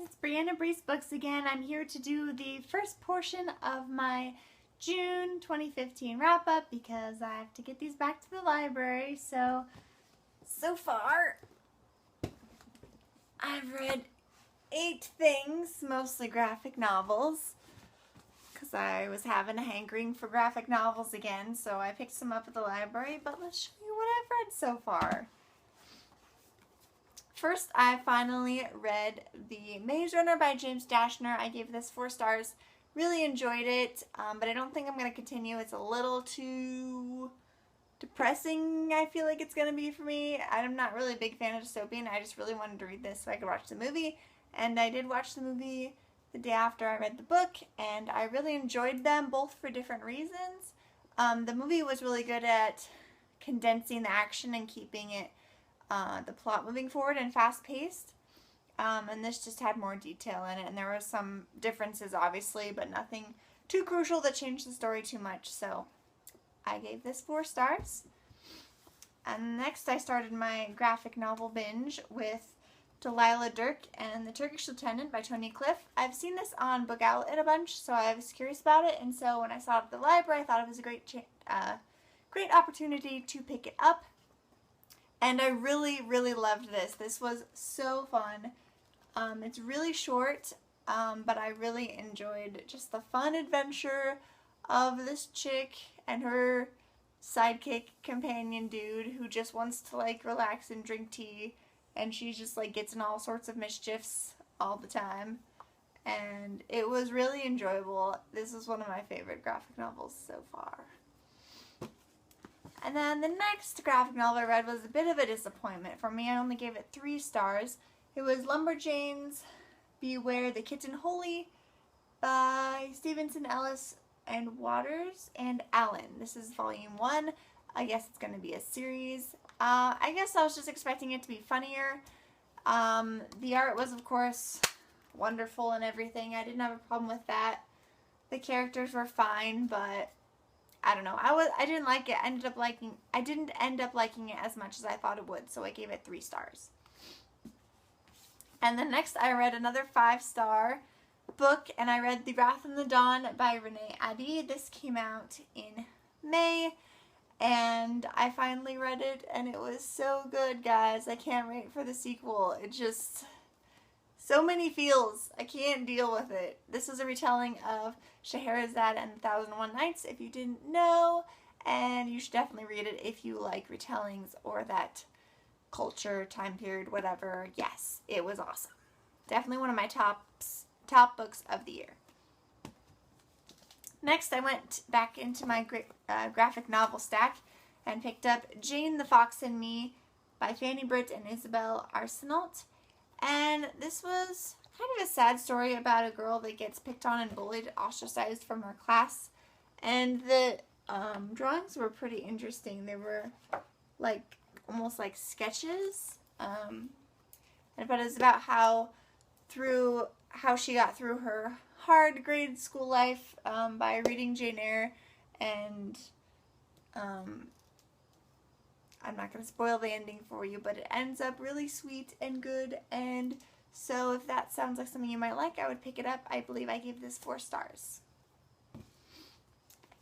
it's Brianna Bre'sBooks again. I'm here to do the first portion of my June 2015 wrap-up because I have to get these back to the library. So far, I've read 8 things, mostly graphic novels, because I was having a hankering for graphic novels again, so I picked some up at the library, but let's show you what I've read so far. First, I finally read The Maze Runner by James Dashner. I gave this 4 stars. Really enjoyed it, but I don't think I'm going to continue. It's a little too depressing, I feel like it's going to be for me. I'm not really a big fan of dystopian. I just really wanted to read this so I could watch the movie. And I did watch the movie the day after I read the book, and I really enjoyed them, both for different reasons. The movie was really good at condensing the action and keeping it the plot moving forward and fast-paced, and this just had more detail in it, and there were some differences obviously, but nothing too crucial that changed the story too much, so I gave this 4 stars. And next I started my graphic novel binge with Delilah Dirk and the Turkish Lieutenant by Tony Cliff. I've seen this on Book Outlet a bunch, so I was curious about it, and so when I saw it at the library I thought it was a great opportunity to pick it up. And I really loved this. This was so fun. It's really short, but I really enjoyed just the fun adventure of this chick and her sidekick companion dude who just wants to like relax and drink tea, and she just like gets in all sorts of mischiefs all the time. And it was really enjoyable. This is one of my favorite graphic novels so far. And then the next graphic novel I read was a bit of a disappointment for me. I only gave it 3 stars. It was Lumberjanes Beware the Kitten Holy by Stevenson Ellis and Waters and Allen. This is volume 1. I guess it's going to be a series. I guess I was just expecting it to be funnier. The art was, of course, wonderful and everything. I didn't have a problem with that. The characters were fine, but I don't know. I didn't like it. I didn't end up liking it as much as I thought it would, so I gave it 3 stars. And then next I read another 5-star book, and I read The Wrath and the Dawn by Rene. This came out in May, and I finally read it, and it was so good, guys. I can't wait for the sequel. It just, so many feels. I can't deal with it. This is a retelling of Scheherazade and the 1001 Nights, if you didn't know, and you should definitely read it if you like retellings or that culture, time period, whatever. Yes, it was awesome. Definitely one of my top books of the year. Next, I went back into my graphic novel stack and picked up Jane the Fox and Me by Fanny Britt and Isabel Arsenault. And this was kind of a sad story about a girl that gets picked on and bullied, ostracized from her class. And the drawings were pretty interesting. They were like almost like sketches. But it's about how she got through her hard grade school life by reading Jane Eyre, and I'm not going to spoil the ending for you, but it ends up really sweet and good, and so if that sounds like something you might like, I would pick it up. I believe I gave this 4 stars.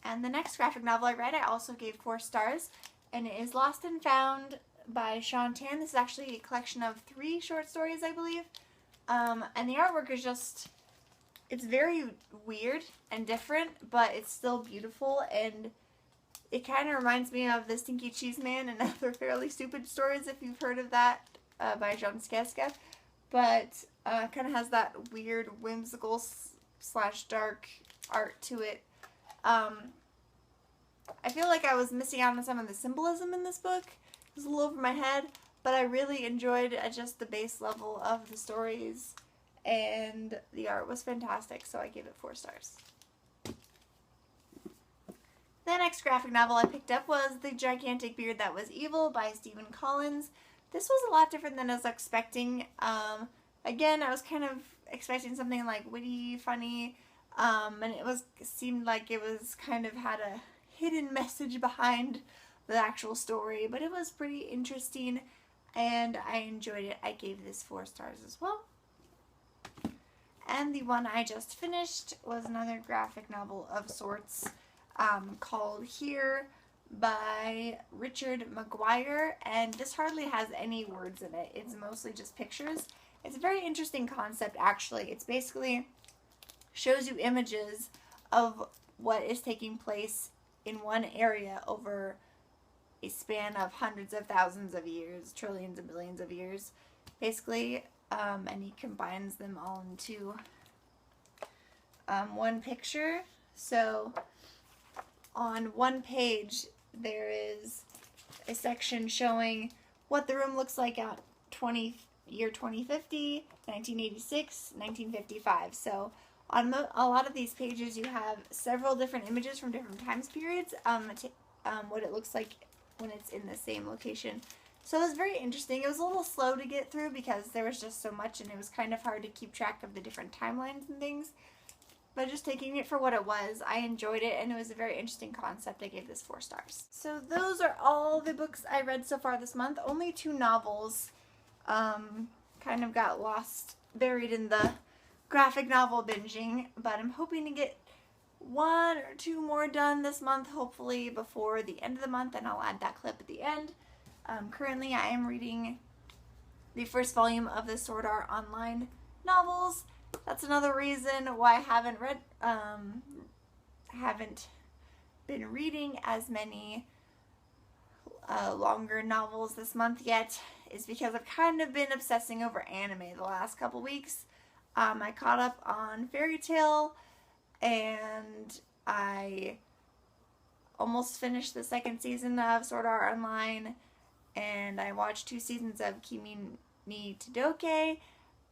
And the next graphic novel I read, I also gave 4 stars, and it is Lost and Found by Shaun. This is actually a collection of 3 short stories, I believe, and the artwork is just, it's very weird and different, but it's still beautiful, and it kind of reminds me of The Stinky Cheese Man and Other Fairly Stupid Stories, if you've heard of that, by John Skeska. But kind of has that weird, whimsical / dark art to it. I feel like I was missing out on some of the symbolism in this book. It was a little over my head, but I really enjoyed just the base level of the stories, and the art was fantastic, so I gave it 4 stars. The next graphic novel I picked up was The Gigantic Beard That Was Evil by Stephen Collins. This was a lot different than I was expecting. Again, I was kind of expecting something like witty, funny, and it seemed like it was kind of had a hidden message behind the actual story, but it was pretty interesting and I enjoyed it. I gave this 4 stars as well. And the one I just finished was another graphic novel of sorts called Here by Richard McGuire, and this hardly has any words in it. It's mostly just pictures. It's a very interesting concept, actually. It's basically shows you images of what is taking place in one area over a span of hundreds of thousands of years, trillions and billions of years, basically, and he combines them all into one picture. So on one page there is a section showing what the room looks like at year 2050, 1986, 1955. So on a lot of these pages you have several different images from different time periods, what it looks like when it's in the same location. So it was very interesting. It was a little slow to get through because there was just so much and it was kind of hard to keep track of the different timelines and things. But just taking it for what it was, I enjoyed it, and it was a very interesting concept. I gave this 4 stars. So those are all the books I read so far this month. Only 2 novels kind of got lost, buried in the graphic novel binging, but I'm hoping to get 1 or 2 more done this month, hopefully before the end of the month, and I'll add that clip at the end. Currently I am reading the first volume of the Sword Art Online novels. That's another reason why I haven't been reading as many longer novels this month yet, is because I've kind of been obsessing over anime the last couple weeks. I caught up on Fairy Tail, and I almost finished the 2nd season of Sword Art Online, and I watched 2 seasons of Kimi ni Todoke.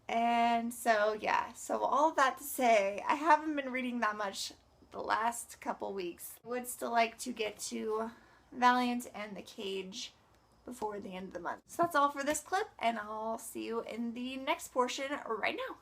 And so, yeah, so all of that to say, I haven't been reading that much the last couple weeks. I would still like to get to Valiant and The Cage before the end of the month. So that's all for this clip, and I'll see you in the next portion right now.